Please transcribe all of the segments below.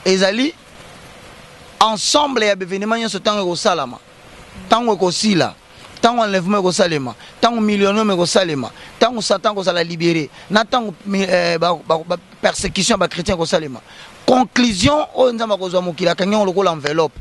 ezali ensemble ya événement nyonso tango ekosalama tango ekosila tango enlèvement ekosalema tango millionnaire ekosalema tango Satan kozala libéré na tango persécution ba chrétien ekosalema conclusion oyo nzambe akozwa mokili akangi lokola enveloppe.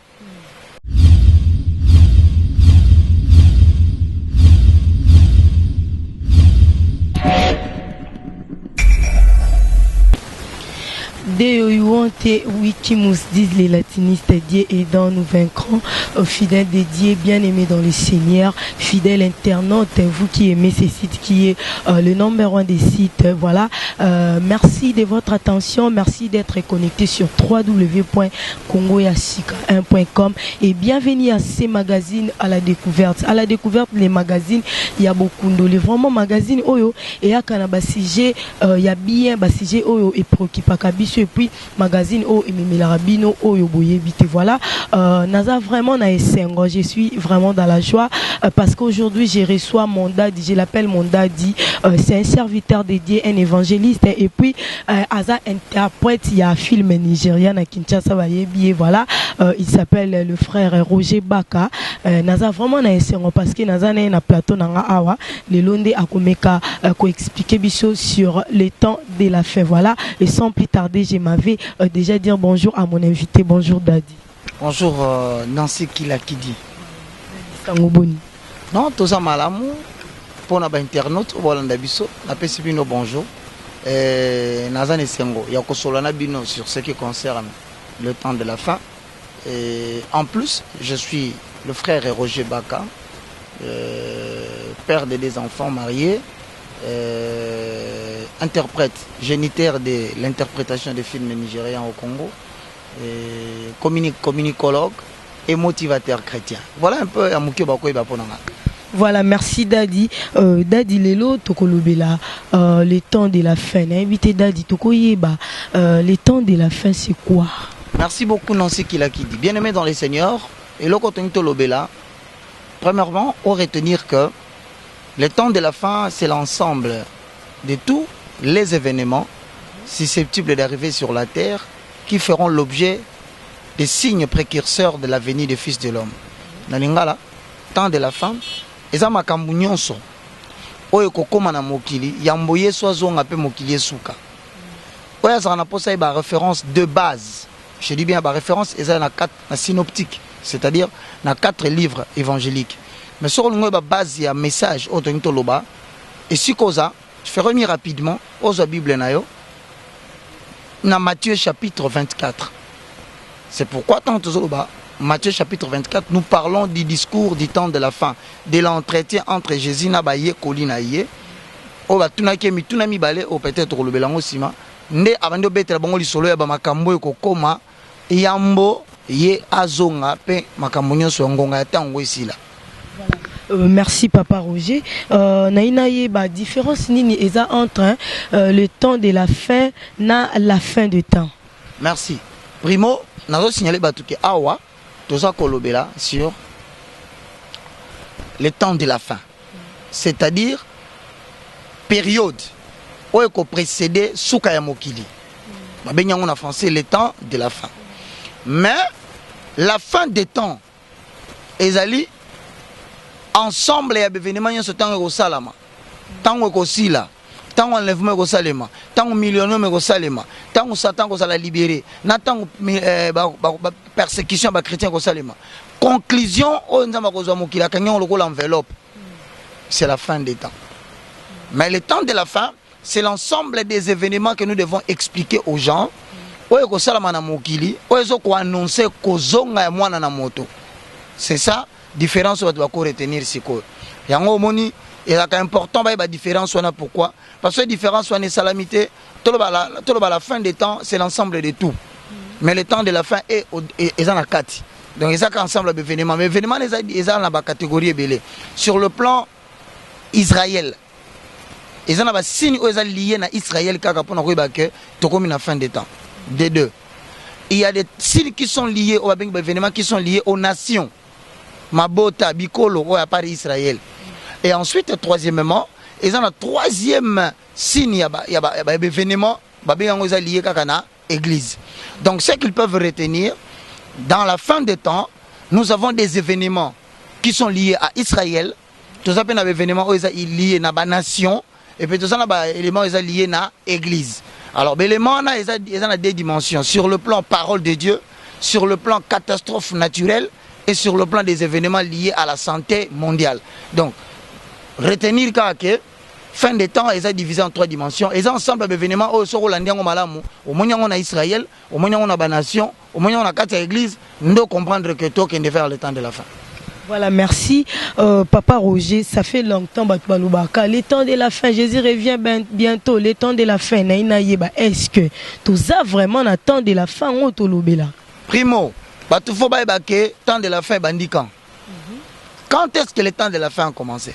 Deoyuante Wikimus disent les latinistes, Dieu aidant nous vaincrons, fidèles dédiés, bien-aimés dans le Seigneur, fidèles internautes, vous qui aimez ces sites, qui est le numéro 1 des sites, voilà. Merci de votre attention, merci d'être connecté sur www.congoyasika1.com et bienvenue à ces magazines à la découverte. À la découverte, les magazines, il y a beaucoup de vraiment magazines, oyo, et à Kanabasije, il y a bien, basije, oyo, et préoccupant et puis magazine o Emilarabino o Yoboyebite voilà naza vraiment na esengo je suis vraiment dans la joie parce qu'aujourd'hui je reçois mon daddy, je l'appelle mon daddy, c'est un serviteur dédié, un évangéliste et puis aza interprète, il y a un film nigérien à Kinshasa bayebi voilà il s'appelle le frère Roger Baka naza vraiment na esengo parce que naza na plateau nanga awa le londe akomeka ko expliquer biso sur les temps de la fin voilà et sans plus tarder je m'avais déjà dire bonjour à mon invité. Bonjour Daddy. Bonjour Nancy Kilakidi. Non, tout ça malamu pour nos internautes ou bolanda biso, na pesibino bonjour. Nazane Sengo, yako solana bino sur ce qui concerne le temps de la fin. Et en plus, je suis le frère Roger Baka, père de deux enfants mariés. Interprète génitaire de l'interprétation des films nigériens au Congo, communicologue et motivateur chrétien. Voilà un peu à Mouké Bakoy Baponanga. Voilà, merci Daddy. Daddy Lelo Tokolobela, les temps de la fin. Invité Daddy Tokoyeba, les temps de la fin c'est quoi? Merci beaucoup Nancy Kilakidi. Bien-aimé dans les seigneurs, et Lokotonito Lobela, premièrement, on retenir que le temps de la fin, c'est l'ensemble de tous les événements susceptibles d'arriver sur la terre qui feront l'objet des signes précurseurs de la venue des fils de l'homme. Nalingala, temps de la fin, eza makambu nyonso oyo kokoma na mokili yamboye swazonga pe mokili esuka. Oya za na posa ba référence de base. Je dis bien ba référence eza na 4 na synoptique, c'est-à-dire na 4 livres évangéliques. Mais sur le base, il y a un message au Loba. Et si causa, je fais revenir rapidement aux Bible nayo dans Matthieu chapitre 24. C'est pourquoi tant Loba, Matthieu chapitre 24, nous parlons du discours du temps de la fin, de l'entretien entre Jésus Nabaye Kolinaye, au Batunake Mitunami Bale, au peut-être le Belango Sima, ne abando bete la bango lisolo ya ba makambo ko koma yambo ye azonga pe makambo nyonso ngonga ya tango isila. Merci Papa Roger. Naïnaye ba différence nini eza entre le temps de la fin na la fin de temps. Merci. Primo, nazo signaler batuke awa toza kolobela sur le temps de la fin. C'est-à-dire période où est précédé souka ya mokili. Ba benyango na français le temps de la fin. Mais la fin des temps ezali ensemble ya événement nyonso tango ekosalama tango ekosila tango enlèvement ekosalema tango millionnaire ekosalema tango Satan kozala libéré na tango persécution ba chrétien ekosalema conclusion oyo nzambe akozwa mokili akangi lokola enveloppe. C'est la fin des temps. Mais le temps de la fin, c'est l'ensemble des événements que nous devons expliquer aux gens oyo ekosalama na mokili oyo ezoko annoncer kozonga ya mwana na moto. C'est ça différence va devoir retenir siko. Yango moni et la important ba différence wana pourquoi? Parce que différence wana salamité tout la fin des temps c'est l'ensemble de tout. Mais le temps de la fin est en a 4. Donc ils ont ensemble d'événements mais événements les ont la catégorie belé. Sur le plan Israël ils ont un signe où ils sont liés à Israël kaka pour na que to comme la fin des temps. Des deux. Il y a des signes qui sont liés aux événements qui sont liés aux nations. Mabota, Bikolo, ou à Paris, Israël. Et ensuite, troisièmement, ils ont un troisième signe, il y a un événement, lié à l'église. Donc ce qu'ils peuvent retenir, dans la fin des temps, nous avons des événements qui sont liés à Israël. Tout ça, des événements liés à la nation. Et puis tout ça, des éléments liés à l'église. Alors, les éléments, ils ont deux dimensions. Sur le plan parole de Dieu, sur le plan catastrophe naturelle et sur le plan des événements liés à la santé mondiale. Donc, retenir que fin des temps, ils sont divisés en trois dimensions. Ils ont ensemble des événements où ils sont au moins Israël, au moins la nation, au moins l'église. Nous devons comprendre que tout est vers le temps de la fin. Voilà, merci. Papa Roger, ça fait longtemps le temps de la fin, Jésus revient bientôt, le temps de la fin. Est-ce que tout ça vraiment le temps de la fin ou Primo, il faut que le temps de la fin est quand est-ce que le temps de la fin a commencé?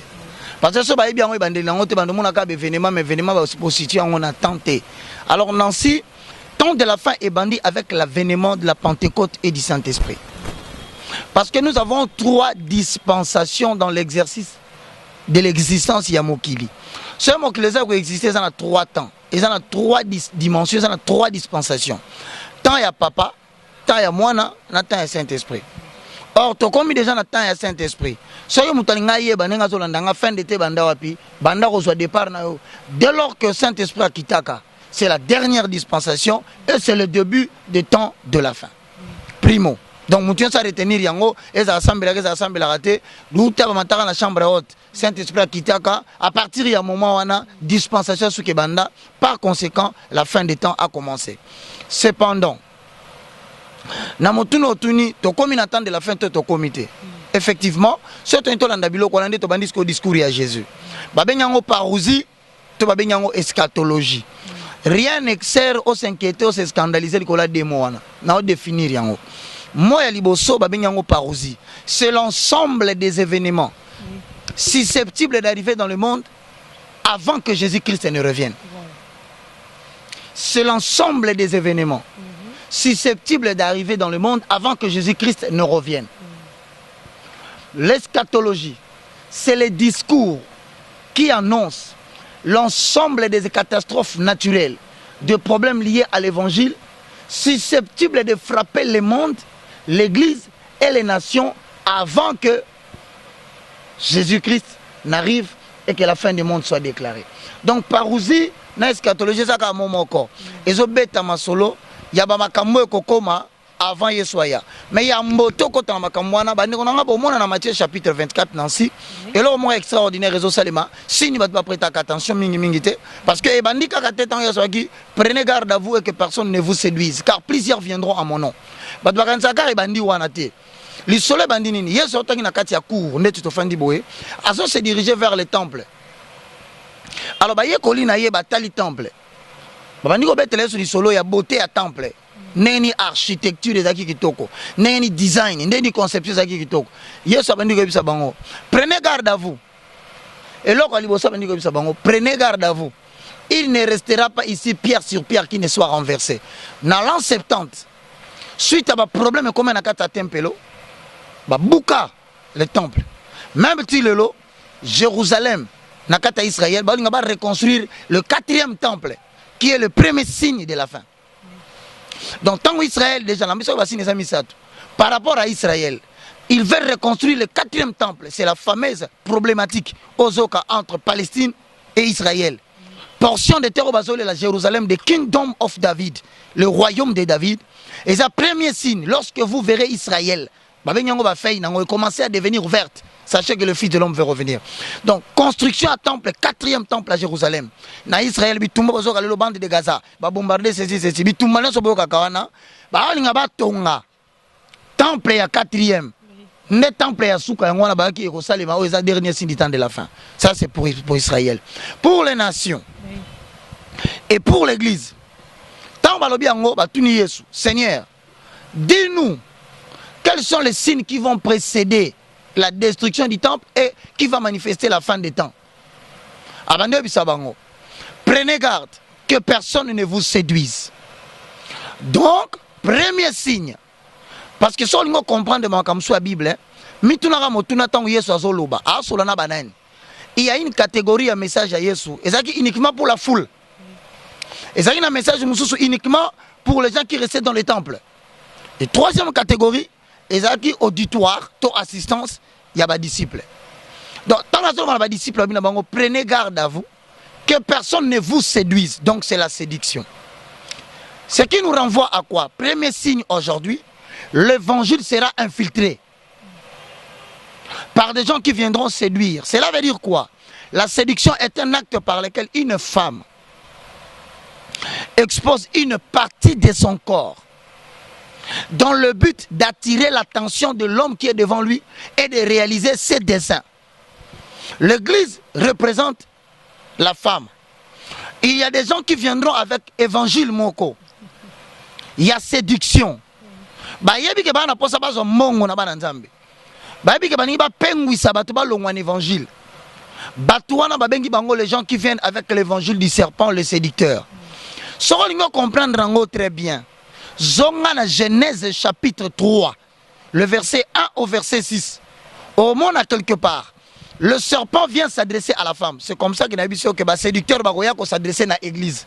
Parce que ce n'est bien événement pour situer on a tenté. Alors Nancy, le temps de la fin est bandit avec l'avènement de la Pentecôte et du Saint-Esprit. Parce que nous avons trois dispensations dans l'exercice de l'existence Yamokili. Ce Mokili qui existe, ils ont trois temps. Ils ont trois dimensions, ils ont trois dispensations. Tant il y a papa, tant il y a moi, tant il y a Saint-Esprit. Or, tu as déjà temps il y a Saint-Esprit. Si tu as fin d'été, dès lors que Saint-Esprit a quitté, c'est la dernière dispensation et c'est le début du temps de la fin. Primo. Donc, nous devons retenir yango, les assemblées raté, nous avons la chambre haute, Saint-Esprit a quitté à partir du moment où on a dispensation sous Kebanda, par conséquent, la fin des temps a commencé. Cependant, Namotuno Tuni, to comme attend de la fin de ton comité. Effectivement, ce temps on a bilo qu'on a dit au discours à Jésus. Babenyango parousie, to babenyango eschatologie. Rien n'excère au s'inquiéter, au se scandaliser le cola des mots. Na définir yango. Moi, liboso babenyango parousie. C'est l'ensemble des événements susceptibles d'arriver dans le monde avant que Jésus-Christ ne revienne. C'est l'ensemble des événements susceptibles d'arriver dans le monde avant que Jésus-Christ ne revienne. L'eschatologie, c'est les discours qui annoncent l'ensemble des catastrophes naturelles, des problèmes liés à l'évangile, susceptibles de frapper le monde, l'Église et les nations avant que Jésus-Christ n'arrive et que la fin du monde soit déclarée. Donc, parousie, na eschatologie, ça comme mon corps. Et zo beta masolo, ya ba makambo kokoma avant Yesoya. Mais ya mboto kota makambo na bandi konanga bo mona na Matthieu chapitre 24 Nancy. Et là au moins extraordinaire réseau Salema, si ni pas prêter attention mingi te parce que bandi ka tête en Yesoya qui prenez garde à vous et que personne ne vous séduise car plusieurs viendront à mon nom. Bat bakansa ka bandi wana te. Le soleil bandi nini Yeso tangi na kati ya cour netu to fandi boye azo se diriger vers le temple. Alors ba ye kolina ye batali temple. Bandi ko betele sur le solo ya beauté à temple. Neni architecture des aki kitoko, neni design, neni conception des aki kitoko. Yesu abandi ko bisa bango. Prenez garde à vous. Et là quand liboso abandi ko bisa bango, prenez garde à vous. Il ne restera pas ici pierre sur pierre qui ne soit renversé. Dans l'an 70, suite à un problème comme na kata tempelo, ba buka le temple. Même si le lot Jérusalem na kata Israël, ba va reconstruire le 4e temple qui est le premier signe de la fin. Donc, tant qu'Israël, déjà, par rapport à Israël, il veut reconstruire le 4e temple. C'est la fameuse problématique Ozoka entre Palestine et Israël. Portion de terre au la Jérusalem, the Kingdom of David, le royaume de David. Et ça, premier signe, lorsque vous verrez Israël, commencer à devenir verte. Sachez que le Fils de l'homme veut revenir. Donc, construction à temple, 4e temple à Jérusalem. Na Israël, bitumba bazoka le bande de Gaza, ba bombarder ceci, bitumba na soboka kawana, ba alinga ba tonga. Temple ya 4e. Ne temple ya suka ngona ba ki Yerusalem, o eza dernier signe du temps de la fin. Ça c'est pour Israël. Pour les nations et pour l'église. Tant balobi yango ba tuni Yesu, Seigneur, dis-nous quels sont les signes qui vont précéder la destruction du temple et qui va manifester la fin des temps. Prenez garde que personne ne vous séduise. Donc, premier signe, parce que si on comprend de la Bible, il y a une catégorie de message à Jésus, et c'est uniquement pour la foule. Et c'est un message uniquement pour les gens qui restaient dans les temples. Et troisième catégorie, ils ont qui auditoire, taux assistance, il y a des disciples. Donc, dans la zone où il y a des disciples, prenez garde à vous, que personne ne vous séduise. Donc, c'est la séduction. Ce qui nous renvoie à quoi? Premier signe aujourd'hui, l'évangile sera infiltré par des gens qui viendront séduire. Cela veut dire quoi? La séduction est un acte par lequel une femme expose une partie de son corps dans le but d'attirer l'attention de l'homme qui est devant lui et de réaliser ses desseins. L'église représente la femme. Il y a des gens qui viendront avec évangile moko. Il y a séduction. Évangile. Les gens qui viennent avec l'évangile du serpent, le séducteur. Ce qu'on doit comprendre très bien. Zonga Genèse chapitre 3, le verset 1 au verset 6. Au monde à quelque part, le serpent vient s'adresser à la femme. C'est comme ça qu'il a dit que le séducteur va s'adresser à l'église.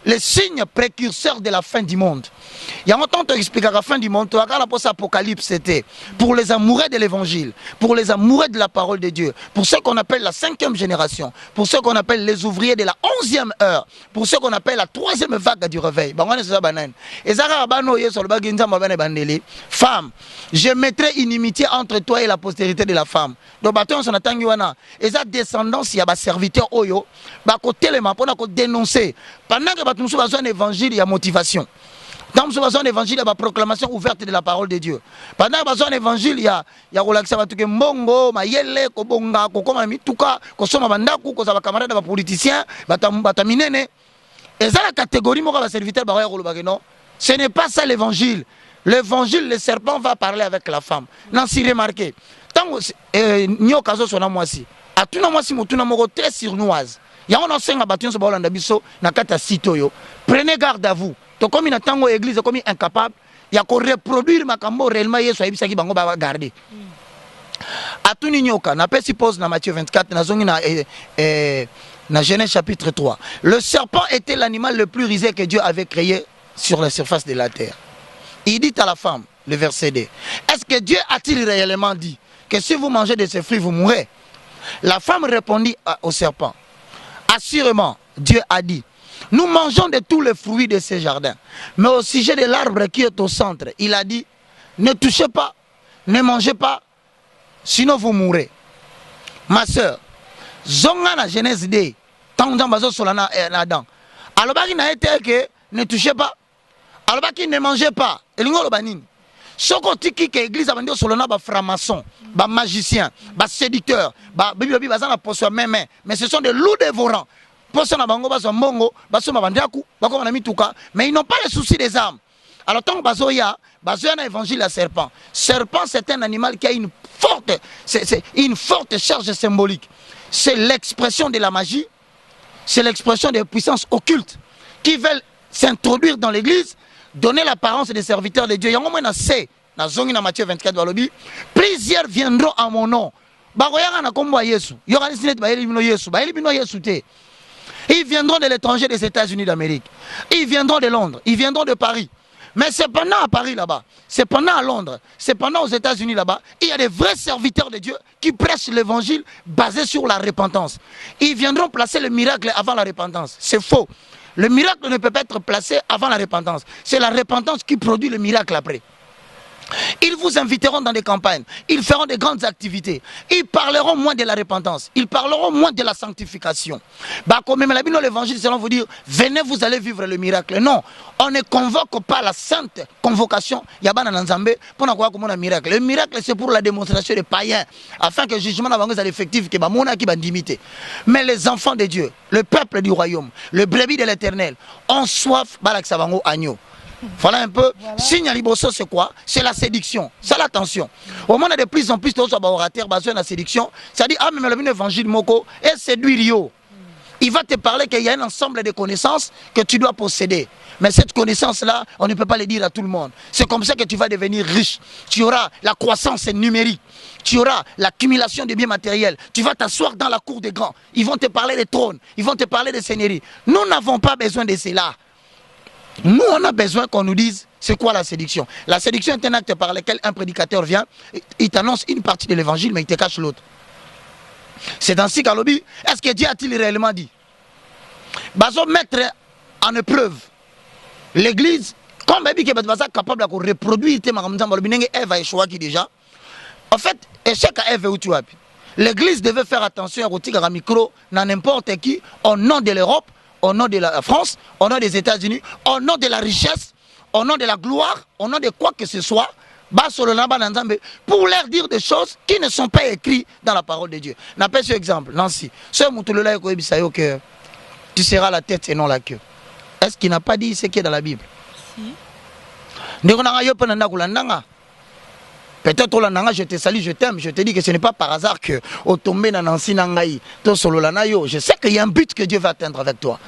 Les signes précurseurs de la fin du monde. Il y a longtemps expliqué la fin du monde, l'Apocalypse c'était pour les amoureux de l'évangile, pour les amoureux de la parole de Dieu, pour ceux qu'on appelle la 5e génération, pour ceux qu'on appelle les ouvriers de la 11e heure, pour ceux qu'on appelle la 3e vague du réveil. Femme, je mettrai une inimitié entre toi et la postérité de la femme. Donc, et sa descendance, il y a des serviteurs oyo, pour dénoncer. Pendant que nous avons un évangile, il y a motivation. Dans nous avons un évangile, il y a une proclamation ouverte de la parole de Dieu. Pendant que nous avons un évangile, il y a relaxation de mbongo, mayele, kobonga, kokoma mituka, kosoma bandaku, kosaba camarade ba politicien, bataminene. Et ça la catégorie moi va serviteur ba non. Ce n'est pas ça l'évangile. L'évangile, le serpent va parler avec la femme. Non, si remarqué. Tant nyo kazo sona mwasi. Atuna mwasi mutuna moko très surnoise. Prenez garde à vous. Comme une tango église comme incapable, il y a qu'on reproduire ma cambo réellement yeso ayibisa ki bango ba garder. Atuni nyoka na pesi pose na Matthieu 24 na zongi na Genèse chapitre 3. Le serpent était l'animal le plus rusé que Dieu avait créé sur la surface de la terre. Il dit à la femme, le verset 2, est-ce que Dieu a-t-il réellement dit que si vous mangez de ces fruits vous mourrez? La femme répondit au serpent, assurément, Dieu a dit, nous mangeons de tous les fruits de ces jardins. Mais au sujet de l'arbre qui est au centre, il a dit, ne touchez pas, ne mangez pas, sinon vous mourrez. Ma soeur, zonga na Genèse 2, tant bazo solana Adam. Alors il a été que ne touchez pas, alors qu'il ne mangez pas. Et l'ingolo banine. Soko tiki que l'église a vendu solana ba franc-maçon, ba magicien, ba séducteur, ba bibi bazana poso même, mais ce sont des loups dévorants. Poso na bango baso mongo, baso mabandaku, bako na mituka, mais ils n'ont pas le souci des âmes. Alors tant que baso ya na évangile à serpent. Serpent c'est un animal qui a une forte charge symbolique. C'est l'expression de la magie, c'est l'expression des puissances occultes qui veulent s'introduire dans l'église, donner l'apparence des serviteurs de Dieu. Dans Matthieu 24, plusieurs viendront à mon nom. Ils viendront de l'étranger des États-Unis d'Amérique. Ils viendront de Londres. Ils viendront de Paris. Mais cependant à Paris là-bas, cependant à Londres, cependant aux États-Unis là-bas, il y a des vrais serviteurs de Dieu qui prêchent l'évangile basé sur la repentance. Ils viendront placer le miracle avant la repentance. C'est faux. Le miracle ne peut pas être placé avant la repentance. C'est la repentance qui produit le miracle après. Ils vous inviteront dans des campagnes. Ils feront des grandes activités. Ils parleront moins de la repentance. Ils parleront moins de la sanctification. Comme même l'évangile, c'est vous dire, venez, vous allez vivre le miracle. Non, on ne convoque pas la sainte convocation. Pour un miracle. Le miracle, c'est pour la démonstration des païens. Afin que le jugement soit effectif. Mais les enfants de Dieu, le peuple du royaume, le brebis de l'éternel, ont soif balaksabango agneau. Voilà un peu. Voilà. Signe à Liboso, c'est quoi? C'est la séduction. C'est l'attention. Au moment de plus en plus de orateurs basés sur la séduction, ça dit, ah, mais l'évangile Moko, et séduire Rio. Il va te parler qu'il y a un ensemble de connaissances que tu dois posséder. Mais cette connaissance-là, on ne peut pas le dire à tout le monde. C'est comme ça que tu vas devenir riche. Tu auras la croissance numérique. tu auras l'accumulation de biens matériels. Tu vas t'asseoir dans la cour des grands. Ils vont te parler des trônes. Ils vont te parler des seigneuries. Nous n'avons pas besoin de cela. Nous, on a besoin qu'on nous dise c'est quoi la séduction. La séduction est un acte par lequel un prédicateur vient, il t'annonce une partie de l'évangile, mais il te cache l'autre. C'est ainsi qu'à l'objet, est-ce que Dieu a-t-il réellement dit? Bazo mettre en épreuve l'église, comme Baby qui est capable de reproduire Ève a échoué déjà. En fait, échec à Ève où tu as. L'église devait faire attention à Rotiga à micro, dans n'importe qui, au nom de l'Europe, au nom de la France, au nom des États-Unis, au nom de la richesse, au nom de la gloire, au nom de quoi que ce soit, pour leur dire des choses qui ne sont pas écrites dans la parole de Dieu. N'appelle ce exemple, Nancy. Que tu seras la tête et non la queue. Est-ce qu'il n'a pas dit ce qui est dans la Bible? Peut-être je te salue, je t'aime, je te dis que ce n'est pas par hasard que au tombé dans Nancy Nangaï, je sais qu'il y a un but que Dieu va atteindre avec toi.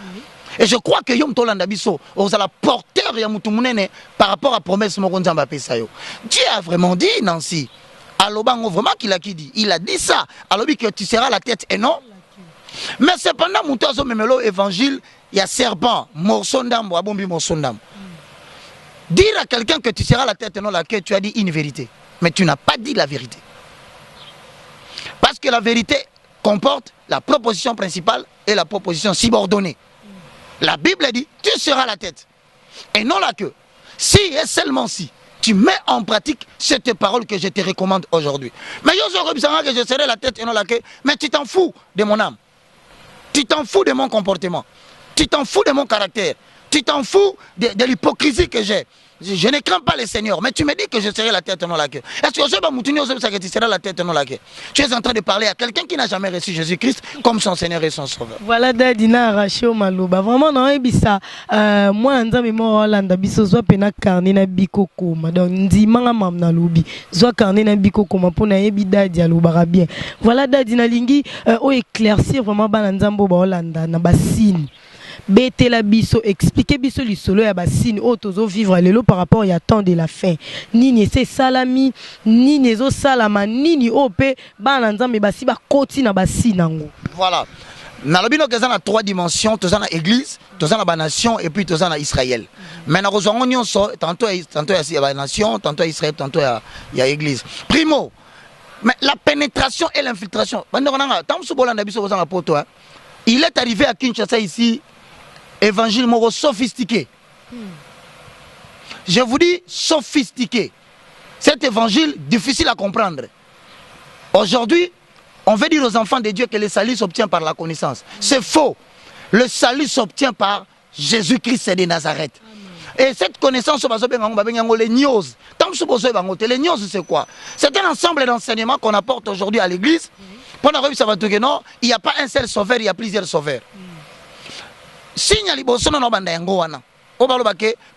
Et je crois que Yom Tolanda Biso, vous allez porteur par rapport à la promesse de Dieu a vraiment dit, Nancy. Alobango, vraiment qu'il a dit. Il a dit ça. Alors que tu seras la tête et non. Mais cependant, Moutazo Memelo évangile, il y a serpent, morceau d'âme, abombi morceau d'âme. Dire à quelqu'un que tu seras la tête et non la queue, tu as dit une vérité. Mais tu n'as pas dit la vérité. Parce que la vérité comporte la proposition principale et la proposition subordonnée. La Bible dit, tu seras la tête et non la queue. Si et seulement si tu mets en pratique cette parole que je te recommande aujourd'hui. Mais que je serai la tête et non la queue, mais tu t'en fous de mon âme. Tu t'en fous de mon comportement. Tu t'en fous de mon caractère. Tu t'en fous de l'hypocrisie que j'ai. Je ne crains pas le Seigneur, mais tu me dis que je serai la tête et non la queue. Est-ce que tu seras la tête et non la queue? Tu es en train de parler à quelqu'un qui n'a jamais reçu Jésus-Christ comme son Seigneur et son Sauveur. Voilà, Dadina Rachio Malouba. Vraiment, non, ebisa. Moi, nzambe mo Hollande, biso zwa pena carnet na bikoko. Donc, ndimanga mamna lubi. Zwa carnet na bikoko, ma pona ebi Dadi alubara bien. Voilà, Dadina lingi, o éclaircir vraiment ba nzambo ba Hollande, na basine. Bete la biso, expliquer biso l'isolo ya basine otozo vivre lelo par rapport ya temps de la fin. Nini c'est salami, nini zo salama, nini ope ba nzambe basi ba koti na basine nango. Voilà. Na lobino kezana na 3 dimensions, tozana église, tozana ba nation et puis tozana Israël. Mais na rozongo nyonso tantôt ya ba nation, tantôt ya Israël, tantôt ya église. Primo, mais la pénétration et l'infiltration. Il est arrivé à Kinshasa ici évangile moro sophistiqué. Je vous dis sophistiqué. Cet évangile difficile à comprendre. Aujourd'hui, on veut dire aux enfants de Dieu que le salut s'obtient par la connaissance. C'est faux. Le salut s'obtient par Jésus-Christ de Nazareth. Et cette connaissance, les news. Les news, c'est quoi? C'est un ensemble d'enseignements qu'on apporte aujourd'hui à l'église. Pendant que ça va dire que non, il n'y a pas un seul sauveur, il y a plusieurs sauveurs.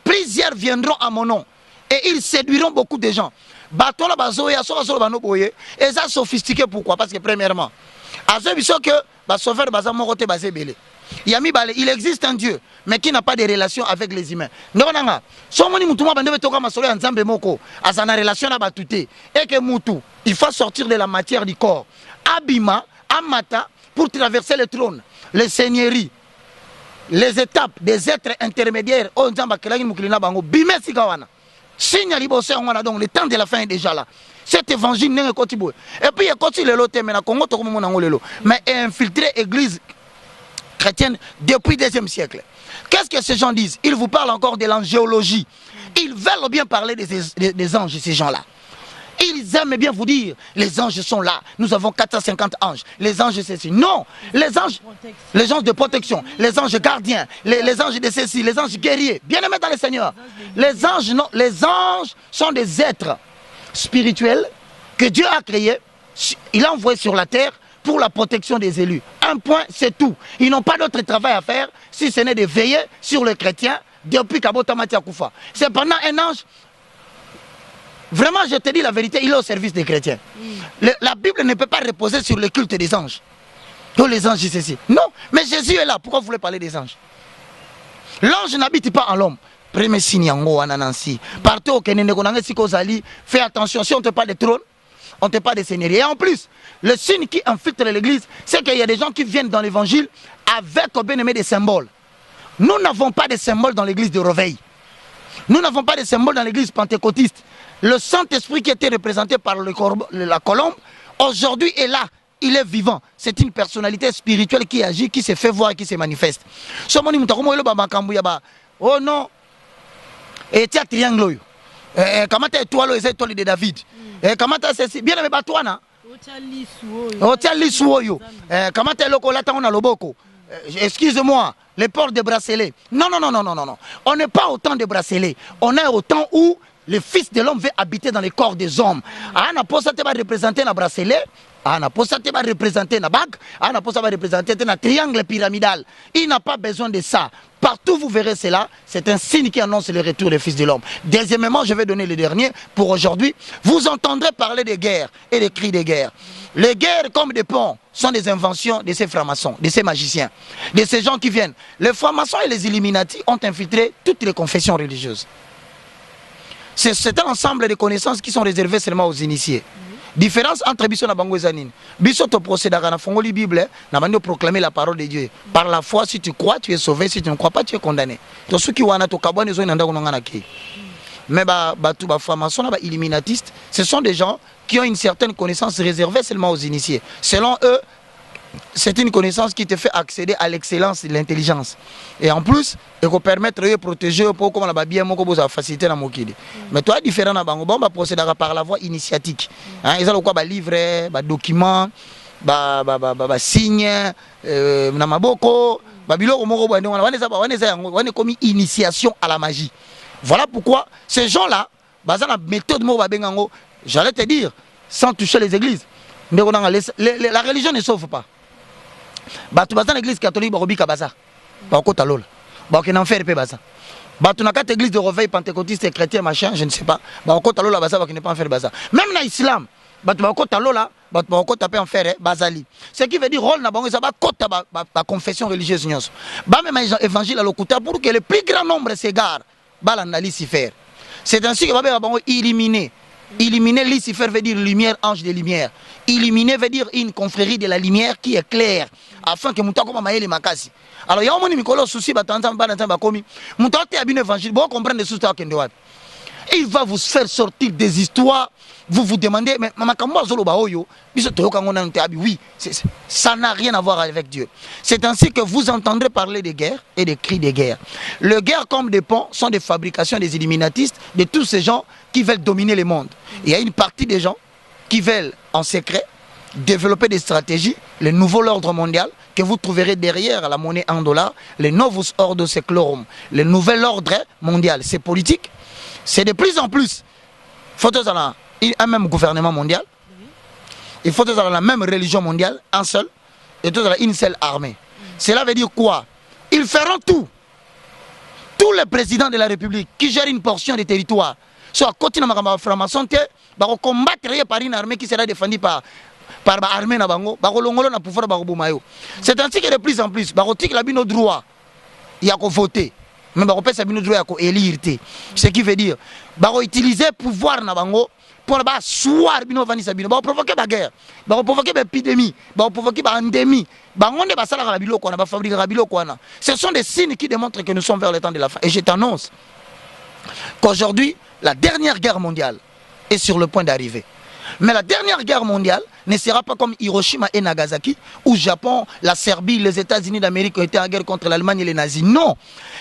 Plusieurs viendront à mon nom et ils séduiront beaucoup de gens. Et ça sophistiqué pourquoi? Parce que premièrement, il existe un Dieu, mais qui n'a pas de relation avec les humains. Et que il faut sortir de la matière du corps. Abima, Amata, pour traverser le trône, les seigneuries, les étapes des êtres intermédiaires. Donc le temps de la fin est déjà là. Cet évangile n'est pas. Et puis il y a le loté, mais infiltré l'église chrétienne depuis le 2e siècle. Qu'est-ce que ces gens disent? Ils vous parlent encore de l'angéologie. Ils veulent bien parler des anges, ces gens-là. Ils aiment bien vous dire, les anges sont là, nous avons 450 anges, les anges c'est ceci. Non, les anges de protection, les anges gardiens, les anges de ceci, les anges guerriers, bien aimés dans le Seigneur. Les anges, non, les anges sont des êtres spirituels que Dieu a créés, il a envoyé sur la terre pour la protection des élus. Un point, c'est tout. Ils n'ont pas d'autre travail à faire si ce n'est de veiller sur les chrétiens depuis Kabota Koufa. Cependant, un ange, vraiment, je te dis la vérité, il est au service des chrétiens. La Bible ne peut pas reposer sur le culte des anges. Que les anges, c'est ceci. Non, mais Jésus est là. Pourquoi vous voulez parler des anges? L'ange n'habite pas en l'homme. Premier signe, partout au Kenya, fais attention, si on te parle de trône, on te parle des seigneuries. Et en plus, le signe qui infiltre l'église, c'est qu'il y a des gens qui viennent dans l'évangile avec, au bien-aimé, des symboles. Nous n'avons pas de symboles dans l'église de Réveil. Nous n'avons pas de symboles dans l'église pentecôtiste. Le Saint-Esprit qui était représenté par la colombe, aujourd'hui est là. Il est vivant. C'est une personnalité spirituelle qui agit, qui se fait voir et qui se manifeste. Oh non. Et tu as triangle. Comment tu as étoile de David? Comment tu as bien aimé Batouana? Oh, tu as l'issue. Comment tu as le loboko? Excuse-moi, les ports de bracelets. Non. On n'est pas au temps de bracelets. On est au temps où le Fils de l'homme veut habiter dans les corps des hommes. On n'a pas ça va représenter un bracelet. On n'a pas ça va représenter une bague. On n'a pas ça va représenter un triangle pyramidal. Il n'a pas besoin de ça. Partout vous verrez cela, c'est un signe qui annonce le retour du Fils de l'homme. Deuxièmement, je vais donner le dernier pour aujourd'hui. Vous entendrez parler des guerres et des cris de guerre. Les guerres comme des ponts sont des inventions de ces francs-maçons, de ces magiciens, de ces gens qui viennent. Les francs-maçons et les Illuminati ont infiltré toutes les confessions religieuses. C'est un ensemble de connaissances qui sont réservées seulement aux initiés. Différence entre Bisso et Bango et Zanine. Bisso te procède à la Bible, n'a pas proclamer la parole de Dieu. Par la foi, si tu crois, tu es sauvé. Si tu ne crois pas, tu es condamné. Donc ceux qui ont un cabane, ils ont un mais les francs-maçons, les illuminatistes, ce sont des gens qui ont une certaine connaissance réservée seulement aux initiés. Selon eux, c'est une connaissance qui te fait accéder à l'excellence de l'intelligence. Et en plus, il faut permettre de protéger pour comme la bien faciliter la mokili. Mais toi, différent na bango, on procéder par la voie initiatique. Ils ont quoi livre, document, signe, na maboko, biloko moko on est comme initiation à la magie. Voilà pourquoi ces gens-là, la méthode j'allais te dire, sans toucher les églises, la religion ne sauve pas. L'église catholique, l'église de réveil pentecôtiste et chrétien, machin, je ne sais pas. Même dans l'islam, ce qui veut dire rôle la confession religieuse. Même évangile à l'okuta pour que le plus grand nombre s'égare. C'est ainsi que va éliminer. Illuminer Lucifer veut dire lumière, ange de lumière. Illuminer veut dire une confrérie de la lumière qui est claire. Afin que Moutako Maïli Makasi. Alors il y a un moment souci, il va vous faire sortir des histoires. Vous vous demandez, mais oui, ça n'a rien à voir avec Dieu. C'est ainsi que vous entendrez parler de guerre et des cris de guerre. Les guerres comme des ponts sont des fabrications des illuminatistes, de tous ces gens qui veulent dominer le monde. Il y a une partie des gens qui veulent en secret développer des stratégies, le nouveau ordre mondial que vous trouverez derrière la monnaie en dollars, le novus ordo seclorum, le nouvel ordre mondial. C'est politique, c'est de plus en plus. Il faut un même gouvernement mondial, il faut la même religion mondiale, un seul, et une seule armée. Cela veut dire quoi? Ils feront tout. Tous les présidents de la République qui gèrent une portion des territoires, soit côté de la franc-maçon, vont combattre par une armée qui sera défendue par l'armée na bango, na pouvoir c'est ainsi que de plus en plus, la bino droit, il y a qu'à voter, mais droit, il y a qu'à élire. Ce qui veut dire, utiliser pouvoir na bango pour soir bino vanisa bino, provoquer la guerre, provoquer l'épidémie, provoquer l'endémie, ce sont des signes qui démontrent que nous sommes vers le temps de la fin. Et je t'annonce qu'aujourd'hui, la dernière guerre mondiale est sur le point d'arriver. Mais la dernière guerre mondiale ne sera pas comme Hiroshima et Nagasaki, où Japon, la Serbie, les États-Unis d'Amérique ont été en guerre contre l'Allemagne et les nazis. Non.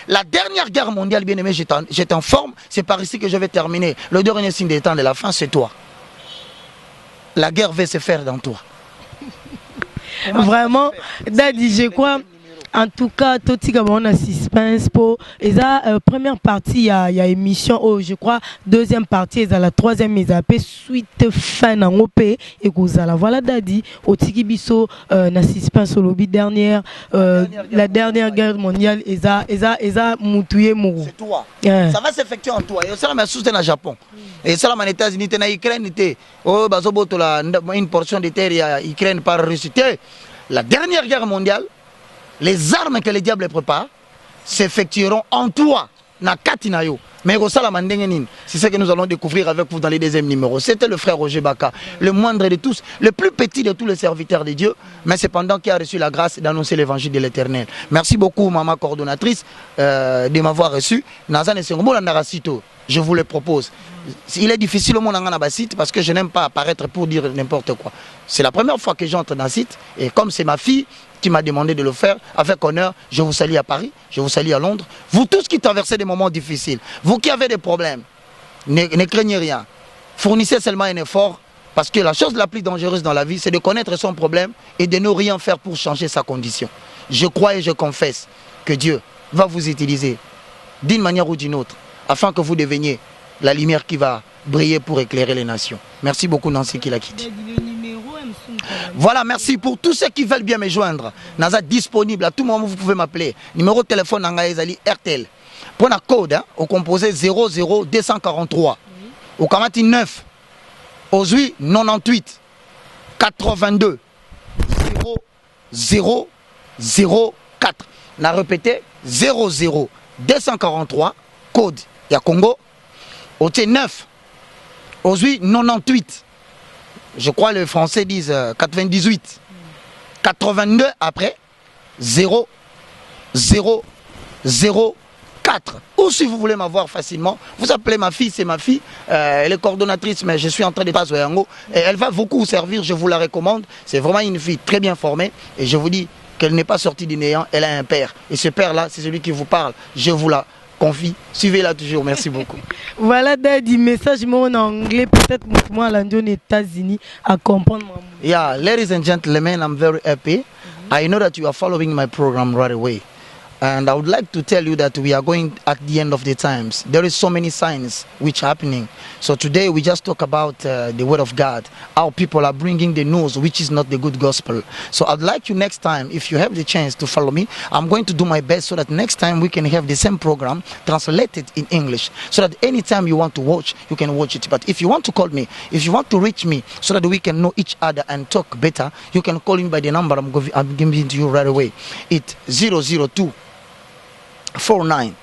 La dernière guerre mondiale, bien aimé, je t'informe, c'est par ici que je vais terminer. Le dernier signe des temps de la fin, c'est toi. La guerre va se faire dans toi. Vraiment, Daddy, je crois. En tout cas, tout ce qu'on a suspense pour la première partie, il y a émission, oh, je crois, deuxième partie, la troisième, ils appellent suite fin en OP et que voilà, Daddy, au Tikibiso, na suspense au lobby dernière, la dernière guerre mondiale, ils moutoué mourou. C'est toi. Yeah. Ça va s'effectuer en toi. Et ça, la soutien au Japon. Et ça, la États-Unis, en Ukraine, oh, une portion de terre, Ukraine par Russie. La dernière guerre mondiale, les armes que le diable prépare s'effectueront en toi. na kati na yo. Mais c'est ce que nous allons découvrir avec vous dans les deuxièmes numéros. C'était le frère Roger Baka, le moindre de tous, le plus petit de tous les serviteurs de Dieu, mais cependant qui a reçu la grâce d'annoncer l'évangile de l'Éternel. Merci beaucoup, maman coordonnatrice, de m'avoir reçu. Je vous le propose. Il est difficile au monde dans site parce que je n'aime pas apparaître pour dire n'importe quoi. C'est la première fois que j'entre dans le site et comme c'est ma fille qui m'a demandé de le faire, avec honneur, je vous salue à Paris, je vous salue à Londres. Vous tous qui traversez des moments difficiles, vous qui avez des problèmes, ne craignez rien. Fournissez seulement un effort parce que la chose la plus dangereuse dans la vie, c'est de connaître son problème et de ne rien faire pour changer sa condition. Je crois et je confesse que Dieu va vous utiliser d'une manière ou d'une autre afin que vous deveniez la lumière qui va briller pour éclairer les nations. Merci beaucoup Nancy Kilakiti. Voilà, merci pour tous ceux qui veulent bien me joindre. Naza disponible à tout moment, vous pouvez m'appeler. Numéro de téléphone Nangaezali RTL. Prenez un code au composé 00243. Au Kamati 9. Aujourd'hui 98 82 0004. Na répété 00243 code ya Congo. Au T9. Aujourd'hui 98. Je crois les Français disent 98. 82 après 0 0 0 4. Ou si vous voulez m'avoir facilement, vous appelez ma fille, c'est ma fille. Elle est coordonnatrice, mais je suis en train de passer au et elle va beaucoup vous servir, je vous la recommande. C'est vraiment une fille très bien formée. Et je vous dis qu'elle n'est pas sortie du néant, elle a un père. Et ce père-là, c'est celui qui vous parle. Je vous la confie. Suivez-la toujours. Merci beaucoup. Voilà des messages en anglais. Peut-être moi, à aux États-Unis, à comprendre. Yeah, ladies and gentlemen, I'm very happy. I know that you are following my program right away. And I would like to tell you that we are going at the end of the times. There is so many signs which are happening. So today we just talk about the word of God, how people are bringing the news which is not the good gospel. So I'd like you next time, if you have the chance to follow me, I'm going to do my best so that next time we can have the same program translated in English. So that anytime you want to watch, you can watch it. But if you want to call me, if you want to reach me so that we can know each other and talk better, you can call me by the number I'm giving to you right away. It's 002 49.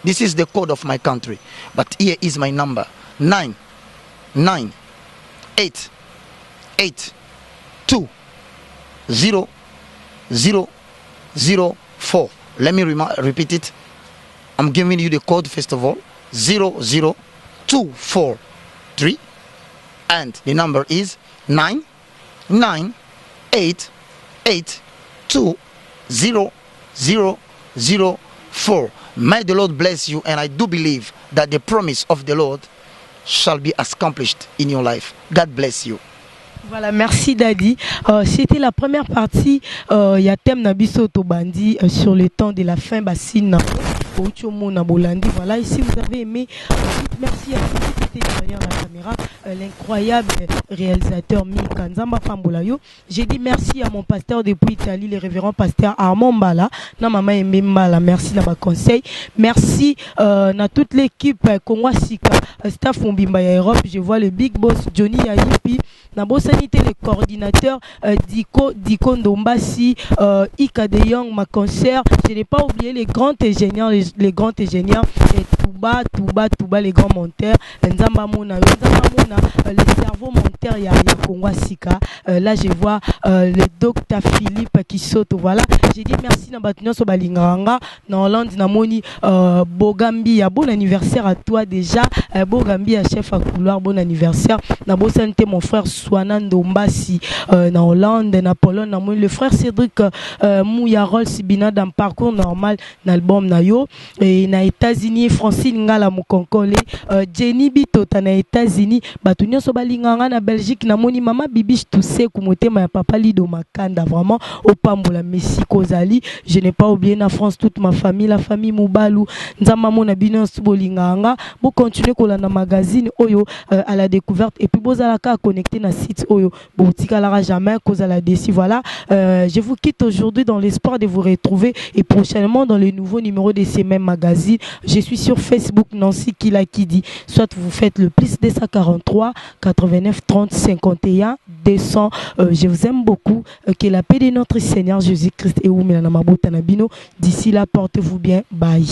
This is the code of my country, but here is my number: 998820004. Let me repeat it. I'm giving you the code first of all: 00243, and the number is 998820004. May the Lord bless you, and I do believe that the promise of the Lord shall be accomplished in your life. God bless you. Voilà, merci Daddy. C'était la première partie. Il y a thème Nabiso Tobandi sur le temps de la fin. Bassine. Voilà, ici vous avez aimé. Merci à vous qui étaient derrière la caméra, l'incroyable réalisateur Mika Nzamba Fambolayo. J'ai dit merci à mon pasteur depuis Italie, le révérend pasteur Armand Mbala. Na maman aimé Mbala, merci na ma conseil. Merci à toute l'équipe Konwa Sika, staff Mbimba Europe. Je vois le big boss Johnny Yayipi. Na Bossanité, le coordinateur Diko Ndombasi, Ika De Young, ma concert. Je n'ai pas oublié les grands ingénieurs, les grands ingénieurs, et Touba, les grands monteurs, Nzamba Mona, le cerveau monteur, il y a Kongwa Sika. Là, je vois le docteur Philippe qui saute. Voilà, j'ai dit merci na Batunyo Sobalinganga, na Hollande, na Moni, Bogambi, bon anniversaire à toi déjà. Bogambi, chef à couloir, bon anniversaire. Na Bossante, mon frère Swanan Dombasi, na Hollande, na Pologne, na Moni, le frère Cédric Mouyarol Sibina, dans Parcours Normal, na album Nayo, et na États-Unis, Francine Ngala Mukonkole, Jenny Bitota na États-Unis, Batunyo Sobalinganga na Belgique, na Moni, Mama Bibiche Toussé, Kumote, ma papa Lido Makanda, vraiment, au Pambola, Messi Kozali. Je n'ai pas oublié na France toute ma famille, la famille Moubalou, Nzama Mona Bino Sobolinganga. Vous continuez qu'on a un magazine Oyo à la découverte, et puis vous allez connecter na site Oyo. Boutika Lara jamais cause à la déci. Voilà, je vous quitte aujourd'hui dans l'espoir de vous retrouver et prochainement dans les nouveaux numéros de ces mêmes magazines. Je suis sur Facebook Nancy Kilakidi. Soit vous faites le plus 243 89 30 51 200. Je vous aime beaucoup. Que la paix de notre Seigneur Jésus-Christ et Oumélanamabou Tanabino. D'ici là, portez-vous bien. Bye.